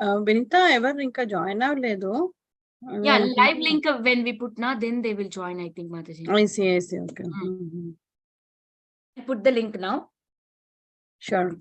Vinita, ever inka join avledu? Yeah, live link when we put na, then they will join, I think, Mataji. I see. Okay. Put the link now. Sure.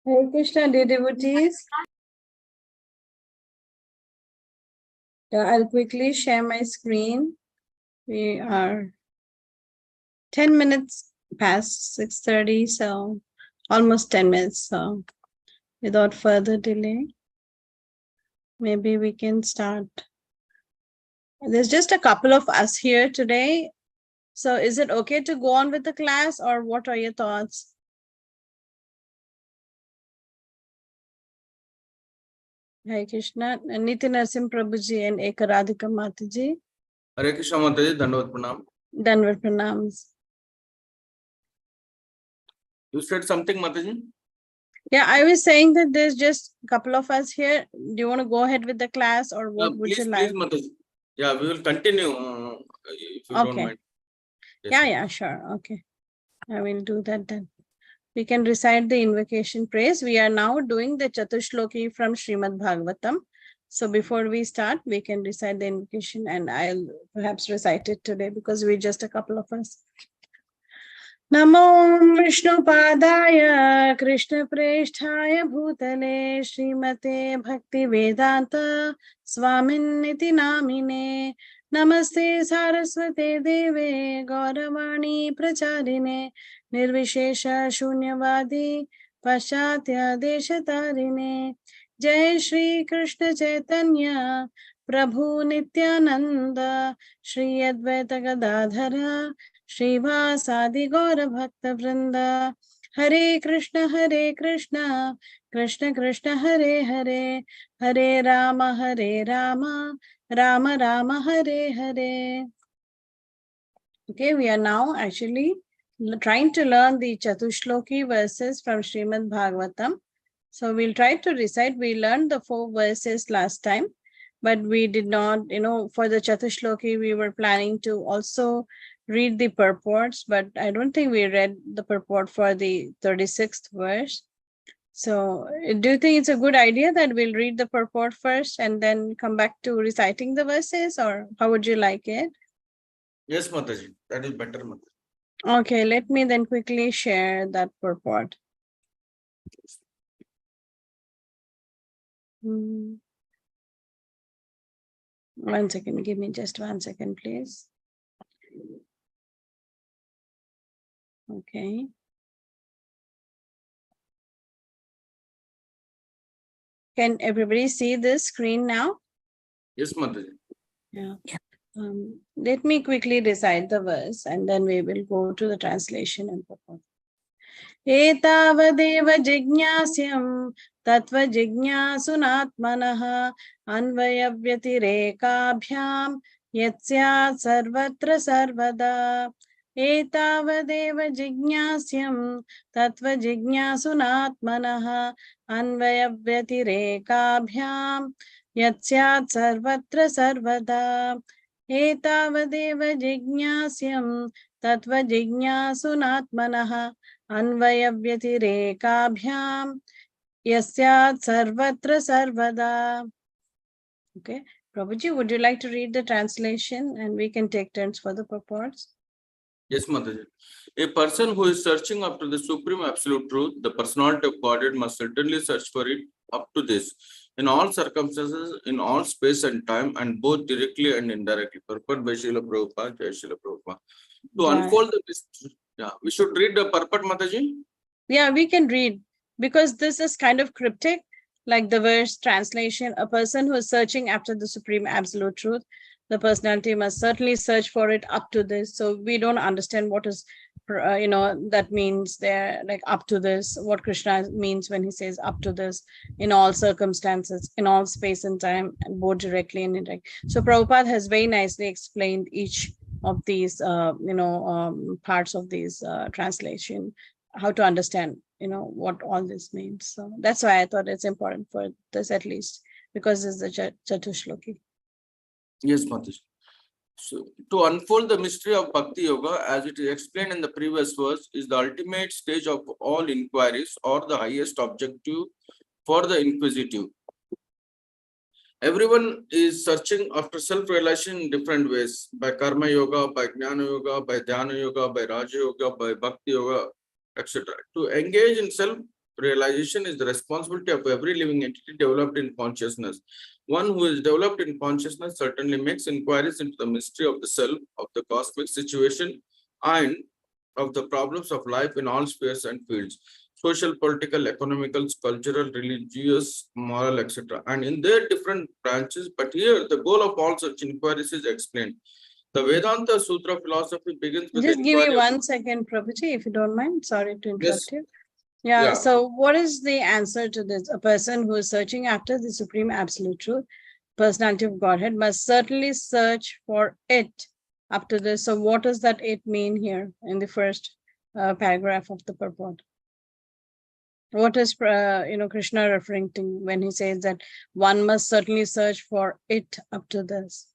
Hare Krishna, dear devotees. I'll quickly share my screen. We are 10 minutes past 6:30, so almost 10 minutes. So without further delay, maybe we can start. There's just a couple of us here today. So is it okay to go on with the class, or what are your thoughts? Hare Krishna, Nitin Narsim Prabhuji and Ekaradhika Mataji. Hare Krishna Mataji, Dandavat Pranam. Dandavat Pranams. You said something, Mataji? Yeah, I was saying that there's just a couple of us here. Do you want to go ahead with the class, or what would you like? Please, Mataji. Yeah, we will continue if you don't mind. Yes, yeah, sure. Okay. I will do that then. We can recite the invocation praise. We are now doing the Chatushloki from Srimad Bhagavatam. So before we start, we can recite the invocation, and I'll perhaps recite it today because we're just a couple of us. Namo Vishnupadaya Krishna Preshthaya Bhutale Srimate Bhakti Vedanta Swaminiti Namine Namaste Saraswate Deve Gauravani Pracharine Nirvishesha Shunyavadi Paschatya Deshatarine Jai Shri Krishna Chaitanya Prabhu Nityananda Shri Advaita Gadadhara Srivasadi Gaura Bhakta Vrinda Hare Krishna Krishna Krishna Hare Hare Hare Rama Rama Rama Hare Hare. Okay, we are now actually trying to learn the Chatushloki verses from Srimad Bhagavatam. So we'll try to recite. We learned the 4 verses last time. but we did not, for the Chatushloki, we were planning to also read the purports, but I don't think we read the purport for the 36th verse. So do you think it's a good idea that we'll read the purport first and then come back to reciting the verses, or how would you like it? Yes, Mataji, that is better, Mataji. Okay, let me then quickly share that purport. One second, give me just 1 second, please. Okay. Can everybody see this screen now? Yes, Mataji. Yeah. Let me quickly recite the verse and then we will go to the translation and purport. एतावदेव जिज्ञास्यं तत्त्वजिज्ञासुनात्मनः अन्वयव्यतिरेकाभ्यां यत् स्यात् सर्वत्र सर्वदा एतावदेव जिज्ञास्यं तत्त्वजिज्ञासुनात्मनः अन्वयव्यतिरेकाभ्यां यत् स्यात् सर्वत्र सर्वदा एतावदेव जिज्ञास्यं तत्त्वजिज्ञासुनात्मनः अन्वयव्यतिरेकाभ्यां यस्यात् सर्वत्र सर्वदा. Okay, Prabhuji, would you like to read the translation and we can take turns for the purports? Yes, Mataji. A person who is searching after the supreme absolute truth, the personality of Godhead, must certainly search for it up to this, in all circumstances, in all space and time, and both directly and indirectly. Purport by Srila Prabhupada, Jai Srila Prabhupada. To unfold the mystery, we should read the purport, Mataji. Yeah, we can read, because this is kind of cryptic, like the verse translation. A person who is searching after the supreme absolute truth, the personality must certainly search for it up to this. So we don't understand what is, that means there, like up to this, what Krishna means when he says up to this, in all circumstances, in all space and time, and both directly and indirectly. So Prabhupada has very nicely explained each of these, parts of these translation, how to understand, what all this means. So that's why I thought it's important for this, at least, because it's the Chatushloki. Yes, Mataji. So, to unfold the mystery of Bhakti Yoga, as it is explained in the previous verse, is the ultimate stage of all inquiries, or the highest objective for the inquisitive. Everyone is searching after self-realization in different ways, by Karma Yoga, by Jnana Yoga, by Dhyana Yoga, by Raja Yoga, by Bhakti Yoga, etc. To engage in self-realization is the responsibility of every living entity developed in consciousness. One who is developed in consciousness certainly makes inquiries into the mystery of the self, of the cosmic situation, and of the problems of life in all spheres and fields: social, political, economical, cultural, religious, moral, etc. And in their different branches. But here, the goal of all such inquiries is explained. The Vedanta Sutra philosophy begins with Just the give me inquiry 1 second, Prabhuji, if you don't mind. Sorry to interrupt Yes. you. Yeah, Yeah. so what is the answer to this? A person who is searching after the supreme absolute truth, personality of Godhead, must certainly search for it up to this. So what does that it mean here in the first paragraph of the purport? What is Krishna referring to when he says that one must certainly search for it up to this?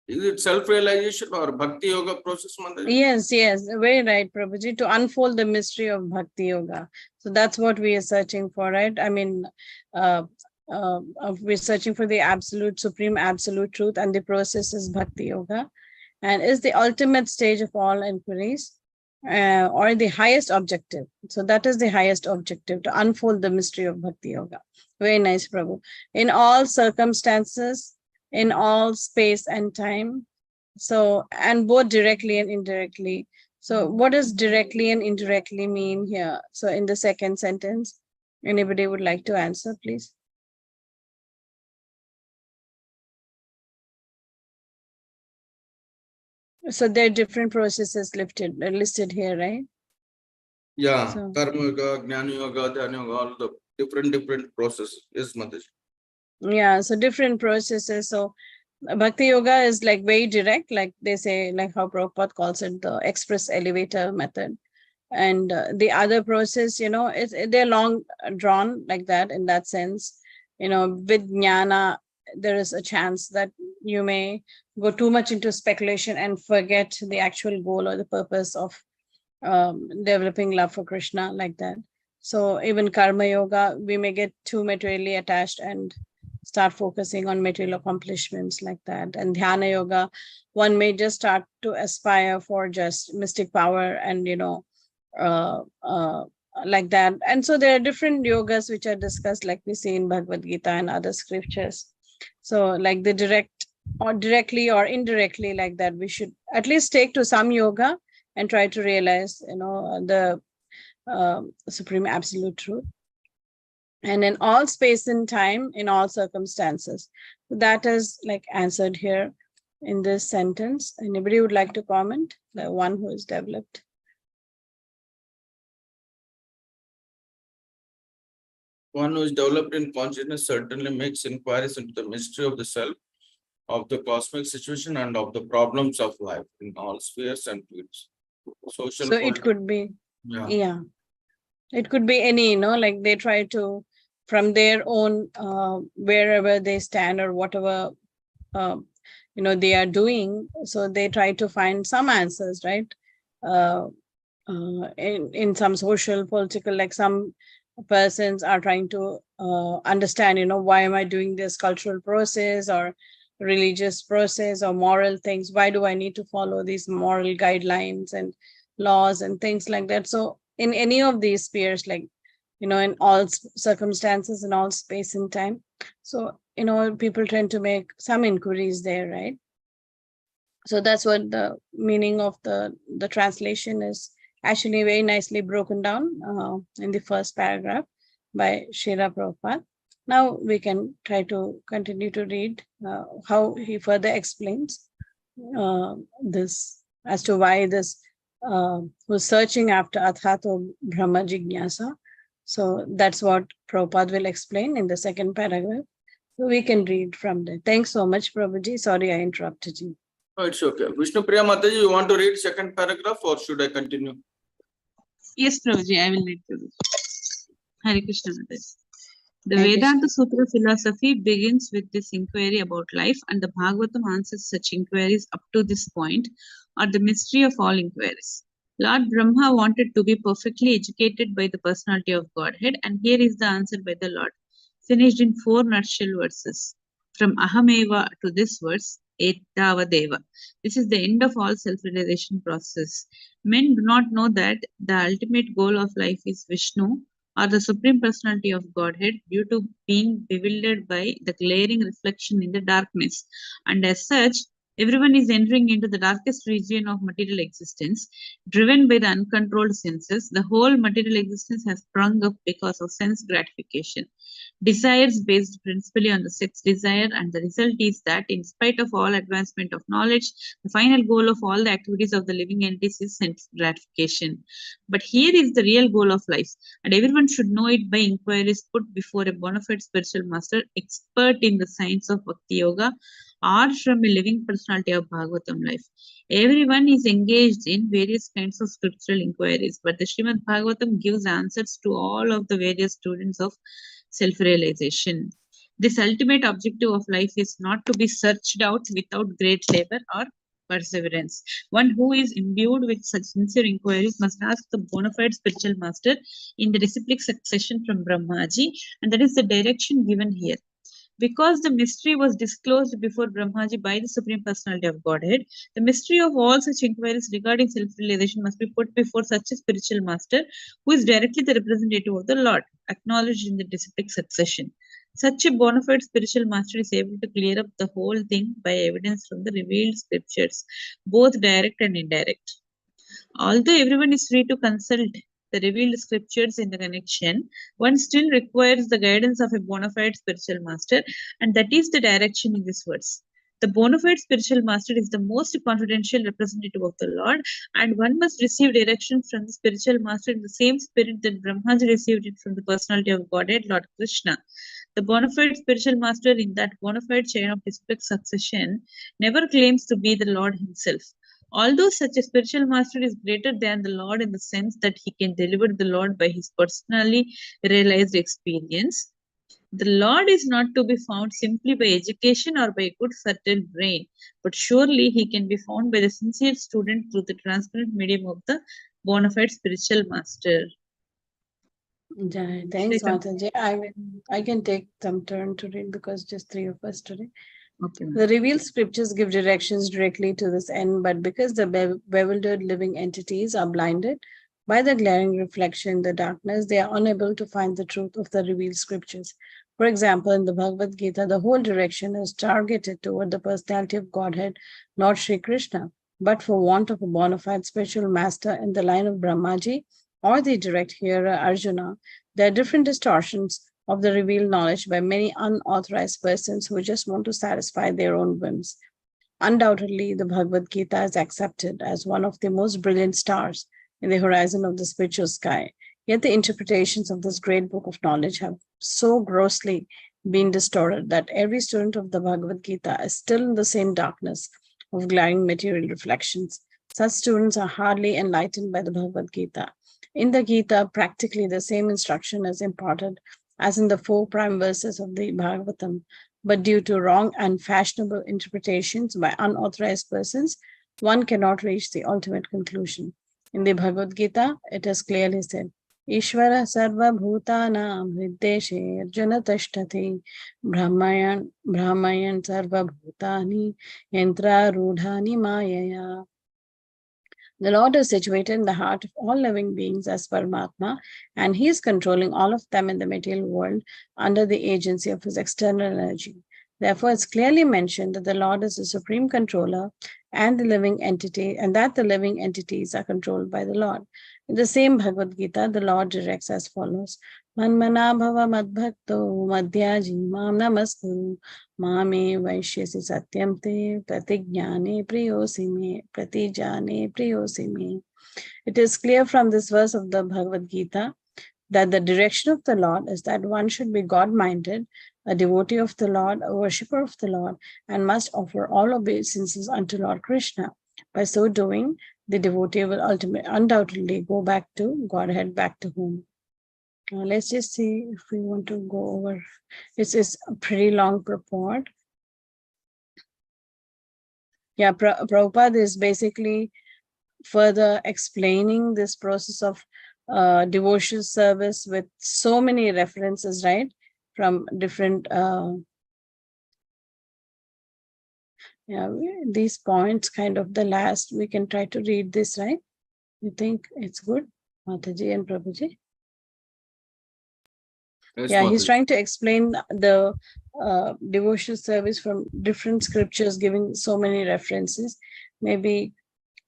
Is it self-realization or Bhakti Yoga process, Mataji? Yes, very right, Prabhuji, to unfold the mystery of Bhakti Yoga. So that's what we are searching for, right? I mean, we're searching for the absolute, supreme absolute truth, and the process is Bhakti Yoga, and is the ultimate stage of all inquiries, or the highest objective. So that is the highest objective, to unfold the mystery of Bhakti Yoga. Very nice, Prabhu. In all circumstances, in all space and time. So, and both directly and indirectly. So what does directly and indirectly mean here? So in the second sentence, anybody would like to answer, please? So there are different processes listed here, right? Yeah, So, Karma Yoga, Jnana Yoga, Dhyana Yoga, all the different processes. Yes, Mataji. yeah, so different processes. So Bhakti Yoga is like very direct, like they say, like how Prabhupada calls it, the express elevator method. And the other process, they're long drawn like that, in that sense. with jnana, there is a chance that you may go too much into speculation and forget the actual goal or the purpose of developing love for Krishna, like that. So even karma yoga, we may get too materially attached and start focusing on material accomplishments, like that. And dhyana yoga, one may just start to aspire for just mystic power and like that. And so there are different yogas which are discussed, like we see in Bhagavad Gita and other scriptures. So like the direct or directly or indirectly, like that, we should at least take to some yoga and try to realize the supreme absolute truth, and in all space and time, in all circumstances. That is like answered here in this sentence. Anybody would like to comment? The one who is developed. One who is developed in consciousness certainly makes inquiries into the mystery of the self, of the cosmic situation, and of the problems of life in all spheres and fields. Social. So it could be, yeah. It could be any, like they try to, from their own, wherever they stand or whatever, they are doing. So they try to find some answers, right? In some social, political, like some persons are trying to understand, why am I doing this cultural process or religious process or moral things? Why do I need to follow these moral guidelines and laws and things like that? So in any of these spheres, like, in all circumstances, in all space and time. So, people tend to make some inquiries there, right? So that's what the meaning of the translation is, actually very nicely broken down in the first paragraph by Srila Prabhupada. Now we can try to continue to read how he further explains this, as to why this was searching after Athato Brahma Jignasa. So that's what Prabhupada will explain in the second paragraph. So we can read from there. Thanks so much, Prabhuji. Sorry I interrupted you. Oh, it's okay. Vishnu Priya Mataji, you want to read second paragraph or should I continue? Yes, Prabhuji, I will read to you. Hare Krishna Mataji. The Hare Vedanta Sutra philosophy begins with this inquiry about life, and the Bhagavatam answers such inquiries up to this point, or the mystery of all inquiries. Lord Brahma wanted to be perfectly educated by the personality of Godhead, and here is the answer by the Lord, finished in 4 nutshell verses. From Ahameva to this verse, Etavadeva. This is the end of all self-realization process. Men do not know that the ultimate goal of life is Vishnu, or the Supreme Personality of Godhead, due to being bewildered by the glaring reflection in the darkness. And as such, everyone is entering into the darkest region of material existence, driven by the uncontrolled senses. The whole material existence has sprung up because of sense gratification. Desires based principally on the sex desire, and the result is that, in spite of all advancement of knowledge, the final goal of all the activities of the living entities is sense gratification. But here is the real goal of life, and everyone should know it by inquiries put before a bona fide spiritual master, expert in the science of Bhakti Yoga, or from a living personality of Bhagavatam life. Everyone is engaged in various kinds of scriptural inquiries, but the Srimad Bhagavatam gives answers to all of the various students of self-realization. This ultimate objective of life is not to be searched out without great labor or perseverance. One who is imbued with such sincere inquiries must ask the bona fide spiritual master in the reciprocal succession from Brahmaji, and that is the direction given here. Because the mystery was disclosed before Brahmaji by the Supreme Personality of Godhead, the mystery of all such inquiries regarding self-realization must be put before such a spiritual master who is directly the representative of the Lord, acknowledged in the disciplic succession. Such a bona fide spiritual master is able to clear up the whole thing by evidence from the revealed scriptures, both direct and indirect. Although everyone is free to consult the revealed scriptures in the connection, one still requires the guidance of a bona fide spiritual master, and that is the direction in this verse. The bona fide spiritual master is the most confidential representative of the Lord, and one must receive direction from the spiritual master in the same spirit that Brahmaji received it from the personality of Godhead, Lord Krishna. The bona fide spiritual master in that bona fide chain of disciplic succession never claims to be the Lord himself. Although such a spiritual master is greater than the Lord in the sense that he can deliver the Lord by his personally realized experience, The Lord is not to be found simply by education or by a good fertile brain, but surely he can be found by the sincere student through the transparent medium of the bona fide spiritual master. Jai. Thanks, Shweta. Mataji. I can take some turn to read because just three of us today. Okay, ma'am. The revealed scriptures give directions directly to this end, but because the bewildered living entities are blinded by the glaring reflection in the darkness, they are unable to find the truth of the revealed scriptures. For example, in the Bhagavad Gita, the whole direction is targeted toward the personality of Godhead, Lord Sri Krishna. But for want of a bona fide spiritual master in the line of Brahmaji or the direct hearer Arjuna, there are different distortions of the revealed knowledge by many unauthorized persons who just want to satisfy their own whims. Undoubtedly, the Bhagavad Gita is accepted as one of the most brilliant stars in the horizon of the spiritual sky. Yet the interpretations of this great book of knowledge have so grossly been distorted that every student of the Bhagavad Gita is still in the same darkness of glaring material reflections. Such students are hardly enlightened by the Bhagavad Gita. In the Gita, practically the same instruction is imparted as in the 4 prime verses of the Bhagavatam, but due to wrong and fashionable interpretations by unauthorized persons, one cannot reach the ultimate conclusion. In the Bhagavad Gita, it is clearly said, Ishvara sarva bhutanam hriddeshe arjuna tashtati brahmayan sarva bhutani yantra rudhani mayaya. The Lord is situated in the heart of all living beings as Paramatma, and He is controlling all of them in the material world under the agency of His external energy. Therefore, it's clearly mentioned that the Lord is the supreme controller and the living entity, and that the living entities are controlled by the Lord. In the same Bhagavad Gita, the Lord directs as follows: Manmana bhava madbhakto madhyaji mam namaskuru mame vaishyasi satyam te pratignyane priyosi me pratijane priyosi me. It is clear from this verse of the Bhagavad Gita that the direction of the Lord is that one should be God-minded, a devotee of the Lord, a worshipper of the Lord, and must offer all obeisances unto Lord Krishna. By so doing, the devotee will undoubtedly go back to Godhead, back to whom. Let's just see if we want to go over. This is a pretty long purport. Yeah, Prabhupada is basically further explaining this process of devotional service with so many references, right? From different, these points, kind of the last, we can try to read this, right? You think it's good, Mataji and Prabhuji? Yes, Yeah, he's Mataji. trying to explain the devotional service from different scriptures, giving so many references. Maybe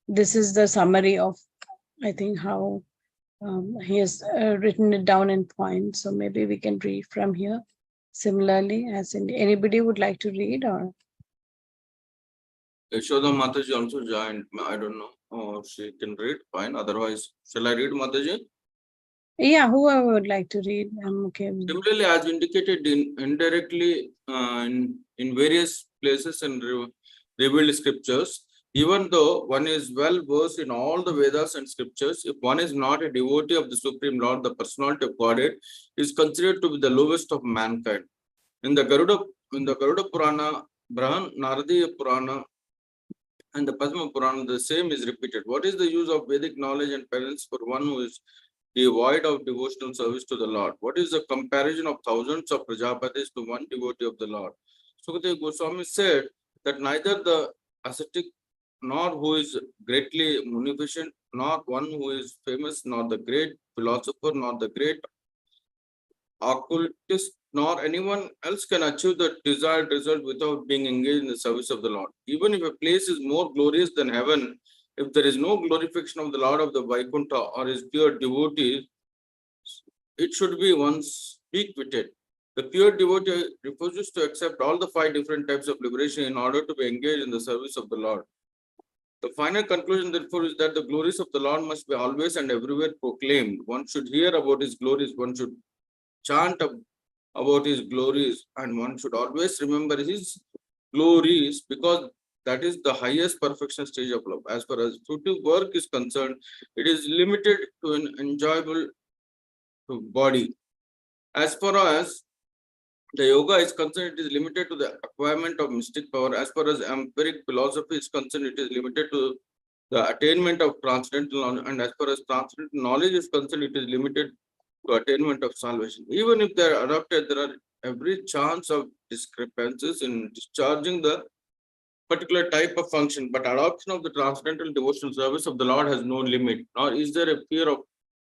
this is the summary of, I think, how he has written it down in points. So maybe we can read from here. Similarly, as in anybody would like to read, or Yashoda Mataji also joined. I don't know. Oh, she can read. Fine. Otherwise, shall I read, Mataji? yeah, whoever would like to read, I'm okay with it. Similarly, as indicated indirectly in various places in revealed scriptures, even though one is well versed in all the Vedas and scriptures, if one is not a devotee of the Supreme Lord, the personality of Godhead, is considered to be the lowest of mankind. In the Garuda Purana, Brahan, Naradiya Purana, and the Padma Purana, the same is repeated. What is the use of Vedic knowledge and penance for one who is devoid of devotional service to the Lord? What is the comparison of thousands of Prajapatis to one devotee of the Lord? Sukadeva Goswami said that neither the ascetic nor who is greatly munificent, nor one who is famous, nor the great philosopher, nor the great occultist, nor anyone else can achieve the desired result without being engaged in the service of the Lord. Even if a place is more glorious than heaven, if there is no glorification of the Lord of the Vaikuntha or his pure devotees, it should be once weak-witted. The pure devotee refuses to accept all the 5 different types of liberation in order to be engaged in the service of the Lord. The final conclusion, therefore, is that the glories of the Lord must be always and everywhere proclaimed. One should hear about his glories, one should chant about his glories, and one should always remember his glories, because that is the highest perfection stage of love. As far as fruitive work is concerned, it is limited to an enjoyable body. As far as the yoga is concerned, it is limited to the acquirement of mystic power. As far as empiric philosophy is concerned, it is limited to the attainment of transcendental knowledge. And as far as transcendental knowledge is concerned, it is limited to attainment of salvation. Even if they are adopted, there are every chance of discrepancies in discharging the particular type of function. But adoption of the transcendental devotional service of the Lord has no limit, nor is there a fear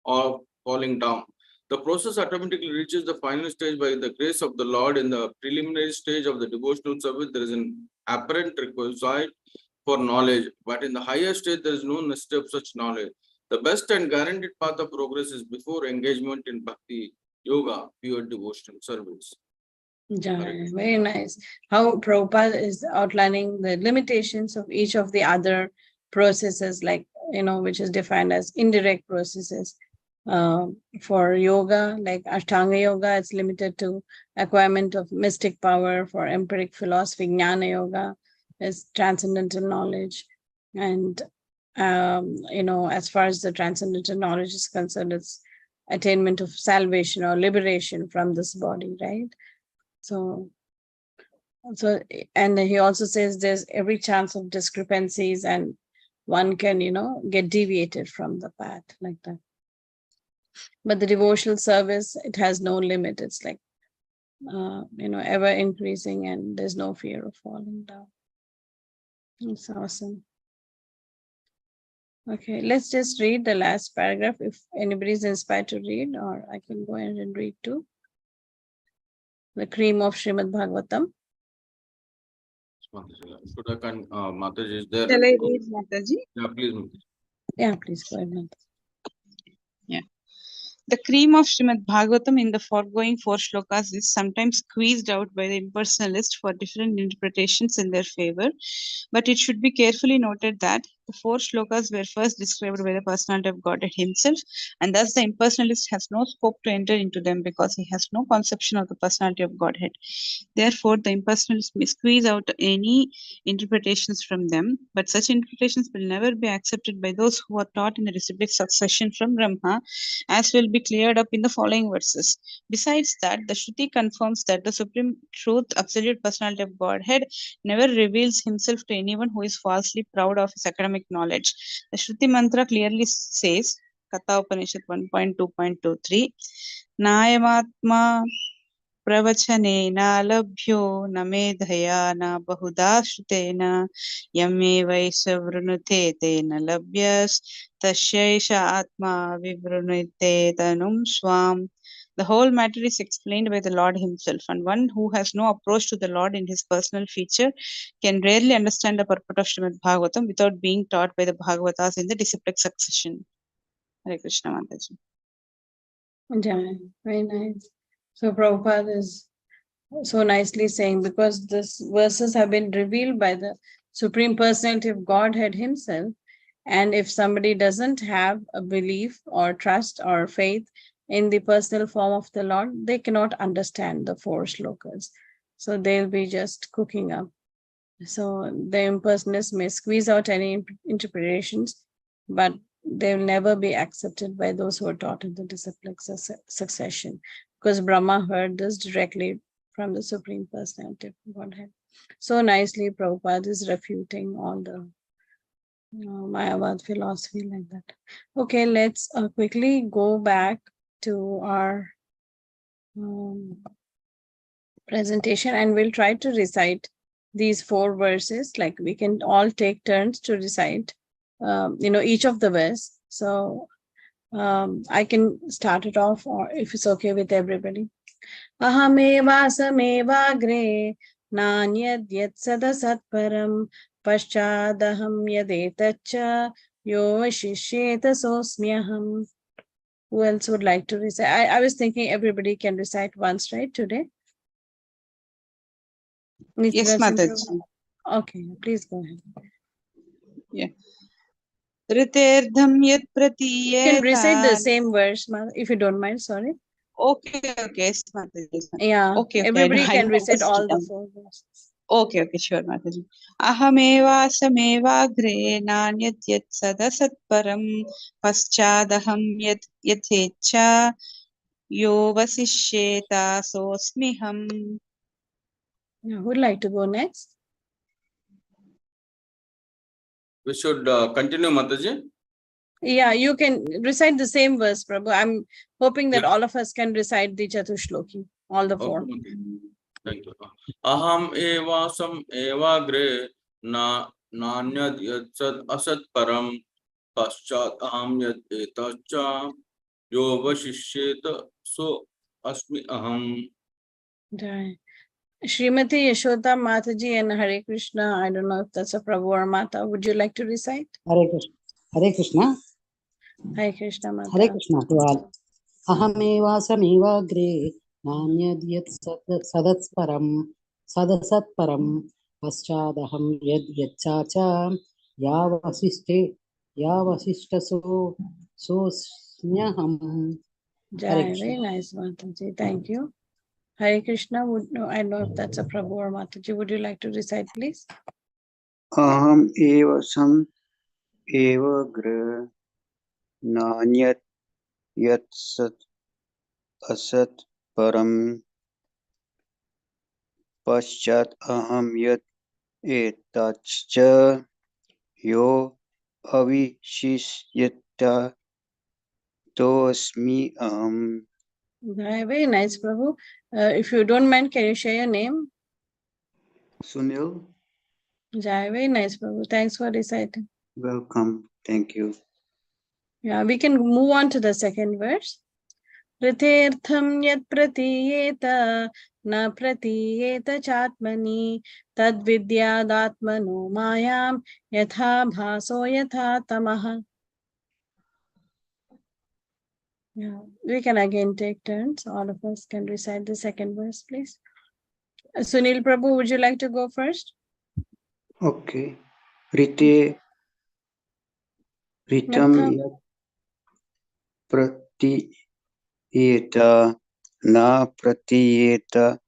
of falling down. The process automatically reaches the final stage by the grace of the Lord. In the preliminary stage of the devotional service, there is an apparent requisite for knowledge, but in the higher stage, there is no necessity of such knowledge. The best and guaranteed path of progress is before engagement in bhakti, yoga, pure devotional service. Yeah, Correct. very nice. How Prabhupada is outlining the limitations of each of the other processes, like, which is defined as indirect processes. For yoga, like Ashtanga yoga, it's limited to acquirement of mystic power. For empiric philosophy, Jnana yoga is transcendental knowledge. And, as far as the transcendental knowledge is concerned, it's attainment of salvation or liberation from this body, right? So, and he also says there's every chance of discrepancies and one can, get deviated from the path like that. But the devotional service, it has no limit. It's like, ever increasing and there's no fear of falling down. It's awesome. Okay, let's just read the last paragraph if anybody's inspired to read, or I can go ahead and read too. The cream of Srimad Bhagavatam. Mataji is there. Shall I read, Mataji? Yeah, please. Mataji. Yeah, please go ahead, Mataji. The cream of Srimad Bhagavatam in the foregoing 4 shlokas is sometimes squeezed out by the impersonalist for different interpretations in their favor, but it should be carefully noted that the 4 shlokas were first described by the personality of Godhead himself, and thus the impersonalist has no scope to enter into them because he has no conception of the personality of Godhead. Therefore, the impersonalist may squeeze out any interpretations from them, but such interpretations will never be accepted by those who are taught in the reciprocal succession from Brahma, as will be cleared up in the following verses. Besides that, the Shruti confirms that the Supreme Truth, Absolute Personality of Godhead, never reveals himself to anyone who is falsely proud of his academic knowledge. The Shruti mantra clearly says, Katha Upanishad 1.2.23, Nayamatma प्रवचनेन लभ्यो न मेधया न बहुधा श्रुतेन यमे वैस वृणुते तेन लभ्यस्तस्यैष आत्मा विवृणुते तनुं स्वाम्. The whole matter is explained by the Lord himself, and one who has no approach to the Lord in his personal feature can rarely understand the purport of Srimad Bhagavatam without being taught by the Bhagavatas in the disciplic succession. Hare Krishna, Mataji. Yeah, very nice. So Prabhupada is so nicely saying, because these verses have been revealed by the Supreme Personality of Godhead himself, and if somebody doesn't have a belief or trust or faith in the personal form of the Lord, they cannot understand the 4 shlokas. So they'll be just cooking up. So the impersonalists may squeeze out any interpretations, but they will never be accepted by those who are taught in the disciplic succession, because Brahma heard this directly from the Supreme Personality of Godhead. So nicely Prabhupada is refuting all the Mayavad philosophy like that. Okay, let's quickly go back to our presentation, and we'll try to recite these 4 verses. Like, we can all take turns to recite each of the verse. So I can start it off, or if it's okay with everybody. Ahameva samevagre nanyad yat sadasat param paschadaham yadetacha yo shishyeta sosmyaham. Who else would like to recite? I was thinking everybody can recite once, right, today? Yes, Mataji. Okay, please go ahead. Yeah. Riterdham yat You can recite the pratiyeta. same verse, if you don't mind, sorry. Okay, yes, Mataji. Yeah, Okay, everybody can I recite all the understood. 4 verses. Okay, sure, Mataji. Ahameva samevagre nanyat yat sadasat param paschadaham yat yathecha yo वसिष्येत सोऽस्म्यहम्. Who would like to go next? We should continue, Mataji. Yeah, you can recite the same verse, Prabhu. I'm hoping that all of us can recite the Chatushloki, all the four. Okay, Mataji. Thank you. Aham evasam evagre na nanyad yatsad asat param paschat aham yad etacha yo vashishyeta so asmi aham. Jai. Srimati Yashoda Mataji and Hare Krishna. I don't know if that's a Prabhu or Mata. Would you like to recite? Hare Krishna. Hare Krishna. Hare Krishna Mata. Hare Krishna to all. Ahamevasamiva nanyad yat sadatsparam sadasatparam paschadaham yad yacchacha yavasishtaso sosmyaham. Jai. Very nice, Mataji. Thank you. Hare Krishna. I don't know if that's a Prabhu or Mataji. Would you like to recite, please? Aham eva sam eva gra nanyat yat sat asat param paschat aham yat etachcha yo avishishyata tosmi aham. Jai. Very nice, Prabhu. If you don't mind, can you share your name? Sunil, Jai. Very nice, Prabhu. Thanks for reciting. welcome. Thank you. Yeah, we can move on to the second verse. Ritirtham yat pratiyeta na pratiyeta chatmani tad vidyadatmano mayam yatha bhaso yatha tamaha. Yeah, we can again take turns. All of us can recite the second verse, please. Sunil Prabhu, would you like to go first? Okay. Ritam Yatham. yat pratiyeta na pratiyeta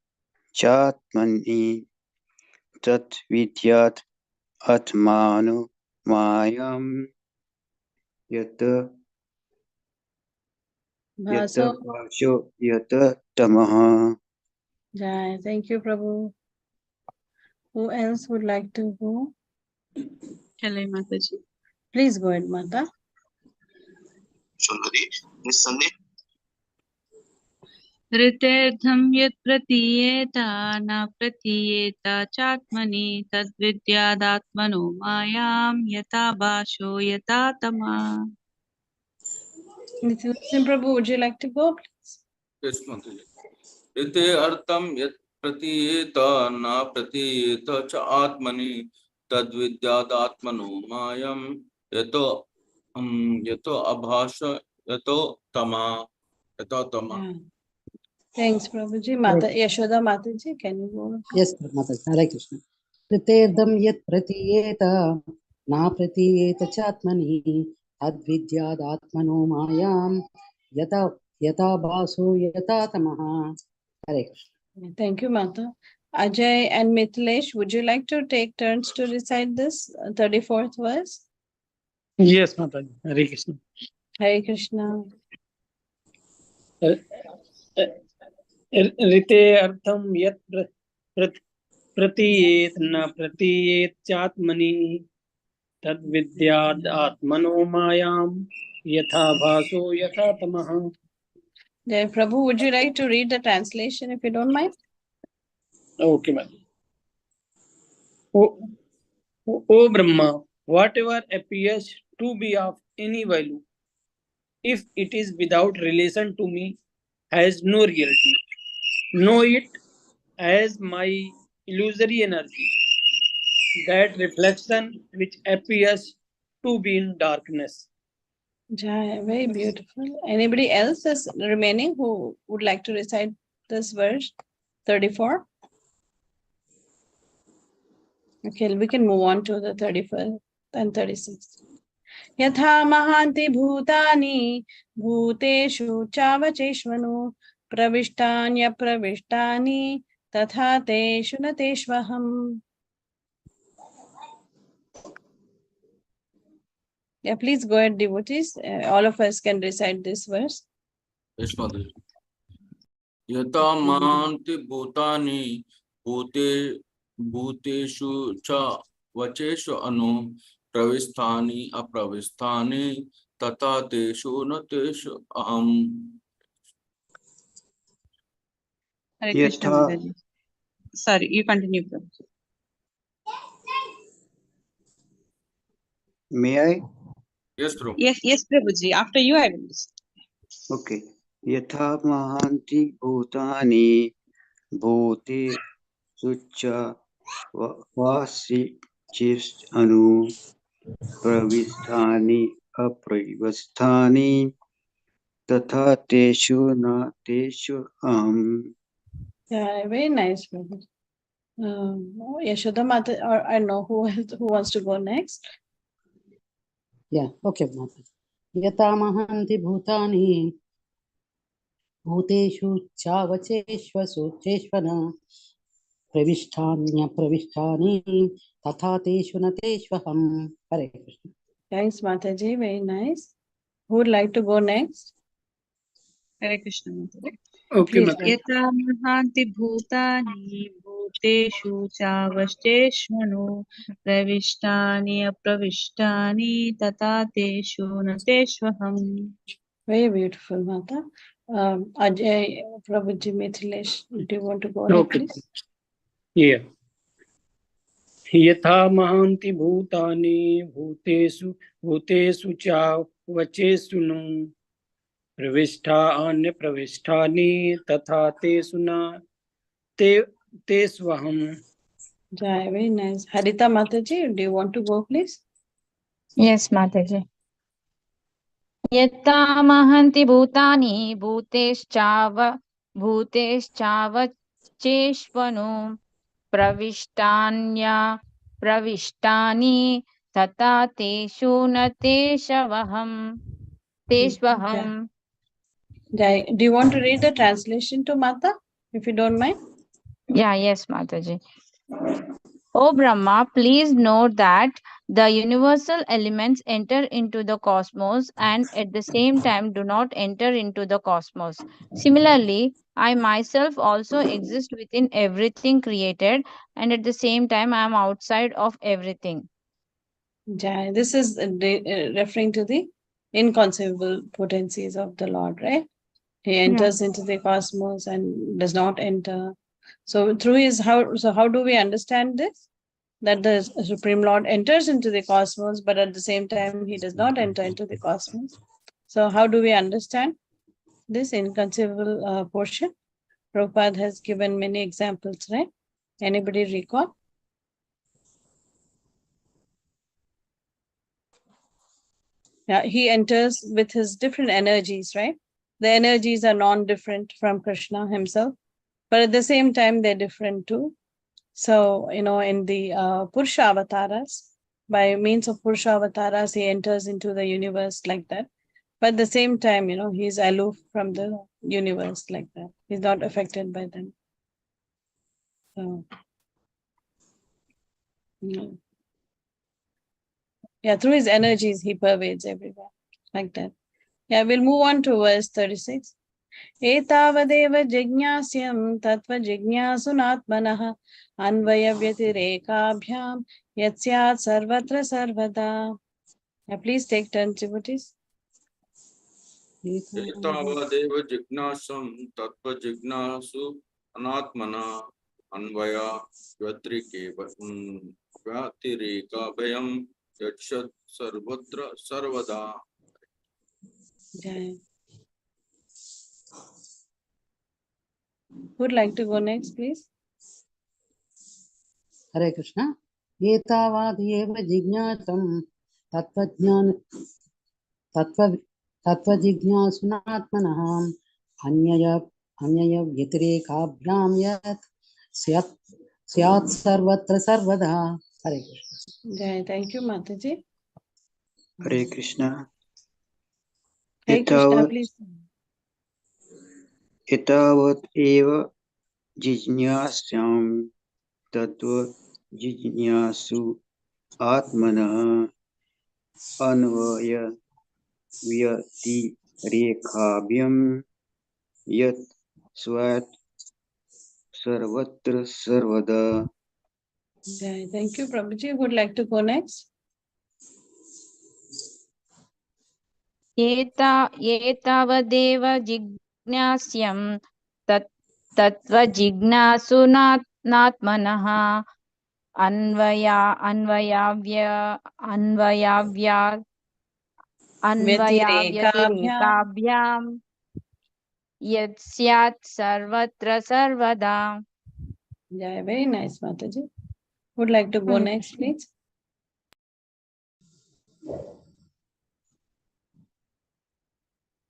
chatmani tat vidyat atmanu mayam yata Bhaso. pasho yata tamaha. Jai. Thank you, Prabhu. Who else would like to go? Shall I, Mataji? Please go ahead, Mata. ऋतेऽर्थं यत् प्रतीयेत न प्रतीयेत चात्मनि तद्विद्यादात्मनो मायां यथा भाषो यथा तमा. Nitin Prabhu, would you like to go, please? Yes, Mataji. Ite artam yat pratiyeta na pratiyeta cha atmani tad vidyad atmano mayam yato yato abhasha yato tama. Yeah. Thanks, Prabhuji. Mata Yashoda Mataji, can you go? Yes, Mataji. Hare Krishna. Riterdam yat pratiyeta na pratiyeta chatmani advidyadatmano mayam yata baso yata tamaha. Hare Krishna. Thank you, Mata. Ajay and Mithilesh, would you like to take turns to recite this 34th verse? Yes, Mataji. Hare Krishna. Hare Krishna. ऋते अर्थम यत् प्रतीयेत न प्रतीयेत चात्मनि तद्विद्याद् आत्मनो मायां यथा भासो यथा तमः. Jai Prabhu, would you like to read the translation if you don't mind? Okay, ma'am. O Brahma, whatever appears to be of any value, if it is without relation to me, has no reality. Know it as my illusory energy, that reflection which appears to be in darkness. Jai, very beautiful. Anybody else is remaining who would like to recite this verse 34? Okay, we can move on to the 31st and 36th. Yatha mahanti bhutani bhuteshu chavacheshvanu pravishtanya pravishtani tatha teshu nateshvaham. Yeah, please go ahead, devotees. All of us can recite this verse. Yes, Mataji. यथा मान्ति भूतानि भूते भूतेषु च वचेषु अनु प्रविष्टानि अप्रविष्टानि तथा तेषु न तेषु अहम्. Hare Krishna, यथा Mataji. Sorry, you continue, Prabhuji. may I? Yes, bro. Yes, Prabhuji. After you, I will listen. Okay. यथा महान्ति भूतानि भूतेषु च वासिचिस् अनु प्रविष्टानि अप्रविष्टानि तथा तेषु न तेषु अहम्. Yeah, very nice. Yashoda Mata, or I know who wants to go next. Yeah, okay, Mataji. Yata mahanti bhutani भूतेषु चावचेष्वसु चेष्वन प्रविष्टानि तथा तेषु न तेष्वहम्. Hare Krishna. Thanks, Mataji. Very nice. Who would like to go next? Hare Krishna, Mataji. Okay, Please, Mataji. यथा महान्ति भूतानि भूतेषु चावचेष्वनु प्रविष्टानि अप्रविष्टानि तथा तेषु न तेष्वहम्. Very beautiful, Mata. Ajay, Prabhuji, Mithilesh, do you want to go ahead, Okay. please? Yeah. यथा महान्ति भूतानि भूतेषु भूतेषु च वचेषु नु प्रविष्टानि प्रविष्टानि तथा तेषु न तेष्वहम्. Jai, very nice. Harita Mataji, do you want to go, please? Yes, Mataji. यथा महन्ति भूतानि भूतेश्चावचेष्वनु प्रविष्टानि तथा तेषु न तेष्वहम्. Jai, do you want to read the translation to Mata, if you don't mind? Yeah, yes, Mataji. O Brahma, please note that the universal elements enter into the cosmos and at the same time do not enter into the cosmos. Similarly, I myself also exist within everything created and at the same time I am outside of everything. Jai, this is referring to the inconceivable potencies of the Lord, right? He enters into the cosmos and does not enter. So through his how do we understand this? That the Supreme Lord enters into the cosmos, but at the same time he does not enter into the cosmos. So how do we understand this inconceivable portion? Prabhupada has given many examples, right? Anybody recall? Yeah, he enters with his different energies, right? The energies are non-different from Krishna himself, but at the same time, they're different too. So, in the Purusha avatars, by means of Purusha avatars, he enters into the universe like that. But at the same time, he's aloof from the universe like that. He's not affected by them. So, yeah, through his energies, he pervades everywhere like that. Yeah, we'll move on to verse 36. एतावदेव जिज्ञास्यं तत्त्वजिज्ञासुनात्मनः अन्वयव्यतिरेकाभ्यां यत् सर्वत्र सर्वदा. Please take turn, devotees. एतावदेव जिज्ञासं तत्त्वजिज्ञासु अनात्मना अन्वय व्यतिरेकाभयं यच्छत् सर्वत्र सर्वदा. Jai. Who'd like to go next, please? Hare Krishna. एतावादेव जिज्ञातं तत्त्वजिज्ञासुनात्मनः अन्यय व्यतिरेकाभ्यां यत् स्यात् सर्वत्र सर्वदा. Hare Krishna. Jai, thank you, Mataji. Hare Krishna. Hare Krishna, please. एतावत् एव जिज्ञास्यां तत्त्वजिज्ञासु आत्मनः अन्वयव्यतिरेकाभ्यां यत् Swat Sarvatra Sarvada. Jai. Thank you, Prabhuji. Would like to go next? एतावदेव जिज्ञास्यं तत्त्वजिज्ञासुनात्मनः Vyatirekabhyam. अन्वयाव्यतिरेकाभ्यां यत् स्यात् सर्वत्र सर्वदा. Jai. Very nice, Mataji. Would like to go next, please?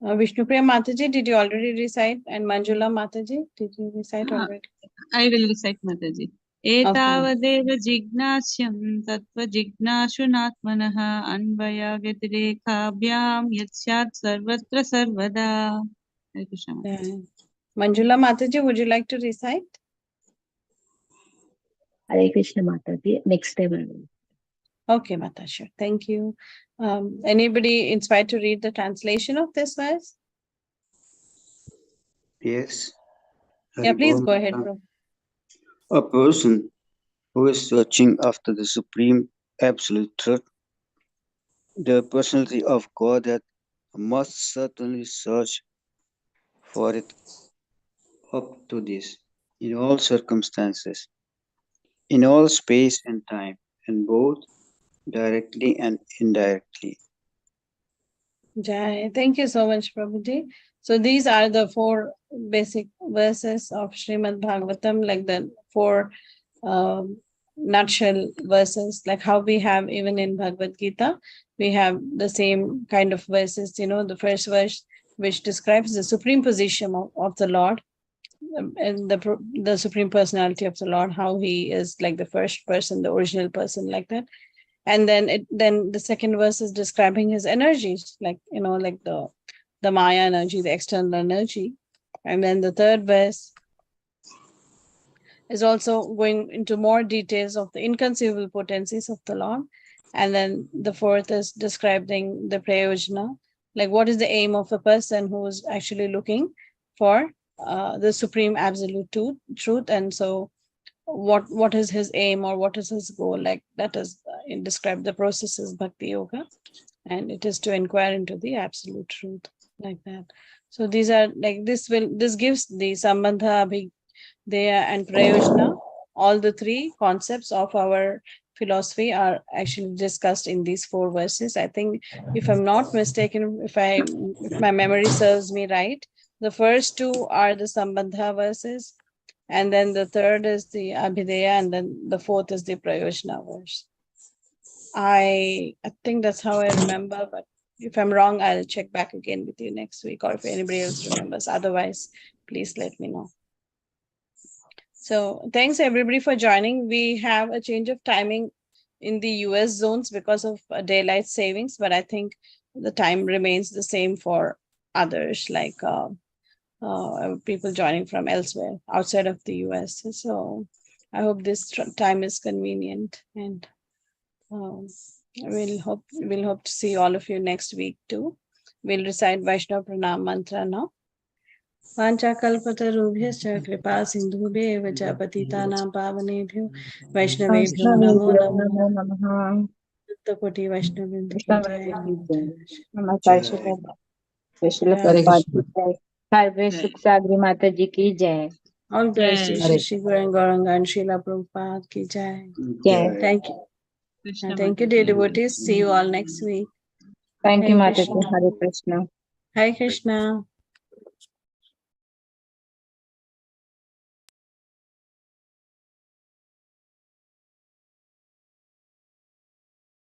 Vishnupriya Mataji, did you already recite? And Manjula Mataji, did you recite already? I will recite Mataji. एतावदेव जिज्ञास्यं तत्त्वजिज्ञासुनात्मनः अन्वयव्यतिरेकाभ्यां यत् स्यात् सर्वत्र सर्वदा. Hare Krishna. Yeah. Manjula Mataji, would you like to recite? Hare Krishna Mataji. Next time I will. Okay, Matasha. Thank you. Anybody inspired to read the translation of this verse? Yes. Yeah, please Haribol go ahead, Mata. bro. A person who is searching after the supreme absolute truth, the personality of Godhead, must certainly search for it up to this in all circumstances, in all space and time, and both directly and indirectly. Jai. Thank you so much, Prabhuji. So these are the four basic verses of Srimad Bhagavatam, like the four nutshell verses, like how we have even in Bhagavad Gita, we have the same kind of verses, you know, the first verse which describes the supreme position of the Lord, and the supreme personality of the Lord, how he is like the first person, the original person, like that. And then the second verse is describing his energies, like, you know, like the Maya energy, the external energy. And then the third verse is also going into more details of the inconceivable potencies of the Lord. And then the fourth is describing the prayojana, like what is the aim of a person who is actually looking for the supreme absolute truth. And so what is his aim, or what is his goal, like that is described. The process is bhakti yoga, and it is to inquire into the absolute truth, like that. So these are like this gives the sambandha, abhideya, and prayojana. All the three concepts of our philosophy are actually discussed in these four verses. I think, if I'm not mistaken, if my memory serves me right, the first two are the sambandha verses, and then the third is the abhideya, and then the fourth is the prayojana verse. I think that's how I remember, but if I'm wrong, I'll check back again with you next week, or if anybody else remembers. Otherwise, please let me know. So thanks everybody for joining. We have a change of timing in the US zones because of daylight savings, but I think the time remains the same for others, like people joining from elsewhere outside of the US. So I hope this time is convenient, and we'll hope to see all of you next week too. We'll recite Vaishnava Pranam mantra now. वाञ्छाकल्पतरुभ्यश्च कृपा सिन्धुभ्येव च पतितानां पावनेभ्यो वैष्णवेभ्यो नमो वैष्णवेभ्यो नमः। नमो नमः। कोटि वैष्णववृंद की जय। नमस्कार श्रील Hare प्रभुपाद Krishna. की जय। हरे सुख सागरी माता जी की जय। All glories to Hare Shri Gauranga and Srila Prabhupada ki jai. जय। Thank you. Krishna Thank you, Mataji. dear devotees. See you all next week. Thank you Hare माता जी। Krishna. हरे कृष्ण। Hare Krishna.